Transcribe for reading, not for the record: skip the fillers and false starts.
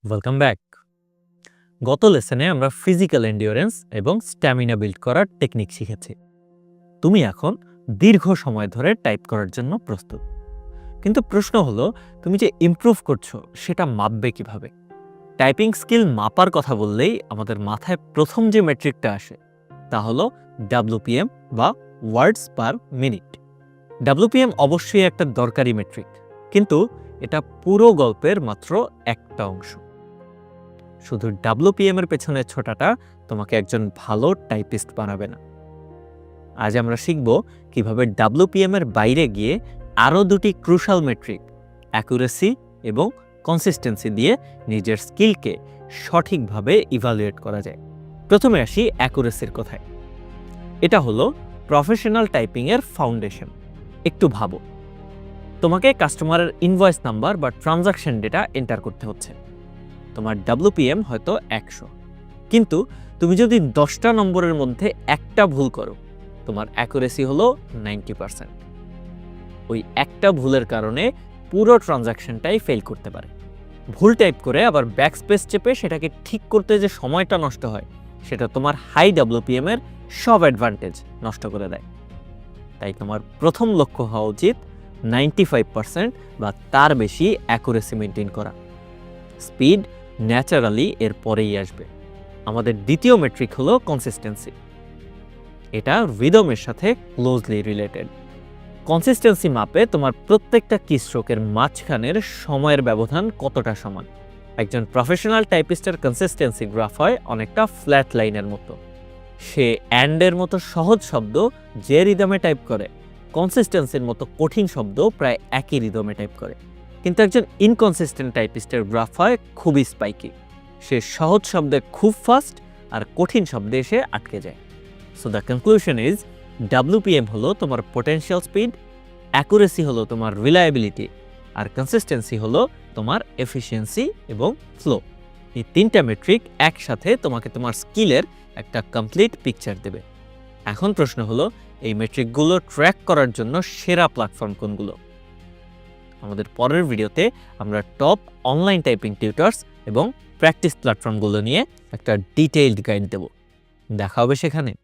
Welcome back. গত লেসনে আমরা physical endurance এবং স্ট্যামিনা বিল্ড করার টেকনিক শিখেছি। তুমি এখন দীর্ঘ সময় ধরে টাইপ করার জন্য প্রস্তুত। কিন্তু প্রশ্ন হলো, তুমি যে ইমপ্রুভ করছো সেটা মাপবে কিভাবে? টাইপিং স্কিল মাপার কথা বললেই আমাদের মাথায় প্রথম যে মেট্রিকটা আসে তা হলো WPM বা ওয়ার্ডস পার মিনিট। WPM অবশ্যই একটা দরকারি মেট্রিক, কিন্তু এটা পুরো গল্পের মাত্র একটা অংশ। শুধু WPM এর পেছনে ছোটাটা তোমাকে একজন ভালো টাইপিস্ট বানাবে না। আজ আমরা শিখব কিভাবে WPM এর বাইরে গিয়ে আরও দুটি ক্রুশাল মেট্রিক অ্যাকুরেসি এবং কনসিস্টেন্সি দিয়ে নিজের স্কিলকে সঠিকভাবে ইভালুয়েট করা যায়। প্রথমে আসি অ্যাকুরেসির কথায়। এটা হলো প্রফেশনাল টাইপিংয়ের ফাউন্ডেশন। একটু ভাবো, তোমাকে কাস্টমারের ইনভয়েস নাম্বার বা ট্রানজাকশন ডেটা এন্টার করতে হচ্ছে। তোমার WPM হয়তো 100, কিন্তু তুমি যদি 10টা নম্বরের মধ্যে একটা ভুল করো, তোমার অ্যাকুরেসি হলো 90%। ওই একটা ভুলের কারণে পুরো ট্রানজাকশনটাই ফেল করতে পারে। ভুল টাইপ করে আবার ব্যাকস্পেস চেপে সেটাকে ঠিক করতে যে সময়টা নষ্ট হয়, সেটা তোমার হাই WPM এর সব অ্যাডভান্টেজ নষ্ট করে দেয়। তাই তোমার প্রথম লক্ষ্য হওয়া উচিত 95% বা তার বেশি অ্যাকুরেসি মেনটেন করা। স্পিড ন্যাচারালি এর পরেই আসবে। আমাদের দ্বিতীয় মেট্রিক হলো কনসিস্টেন্সি। এটা রিদমের সাথে ক্লোজলি রিলেটেড। কনসিস্টেন্সি মাপে তোমার প্রত্যেকটা কিস্ট্রোকের মাঝখানের সময়ের ব্যবধান কতটা সমান। একজন প্রফেশনাল টাইপিস্টের কনসিস্টেন্সি গ্রাফ হয় অনেকটা ফ্ল্যাট লাইনের মতো। সে অ্যান্ডের মতো সহজ শব্দ যে রিদমে টাইপ করে, কনসিস্টেন্সির মতো কঠিন শব্দ প্রায় একই রিদমে টাইপ করে। কিন্তু একজন ইনকনসিস্টেন্ট টাইপিস্টের গ্রাফ হয় খুবই স্পাইকি। সে সহজ শব্দে খুব ফাস্ট আর কঠিন শব্দে এসে আটকে যায়। So the conclusion is WPM হলো তোমার পোটেনশিয়াল স্পিড, অ্যাকুরেসি হলো তোমার রিলায়েবিলিটি, আর কনসিস্টেন্সি হলো তোমার এফিসিয়েন্সি এবং ফ্লো। এই তিনটা মেট্রিক একসাথে তোমাকে তোমার স্কিলের একটা কমপ্লিট পিকচার দেবে। এখন প্রশ্ন হলো, এই মেট্রিকগুলো ট্র্যাক করার জন্য সেরা প্ল্যাটফর্ম কোনগুলো? আমাদের পরের ভিডিওতে আমরা টপ অনলাইন টাইপিং টিউটর্স এবং প্র্যাকটিস প্ল্যাটফর্মগুলো নিয়ে একটা ডিটেইলড গাইড দেব। দেখা হবে সেখানে।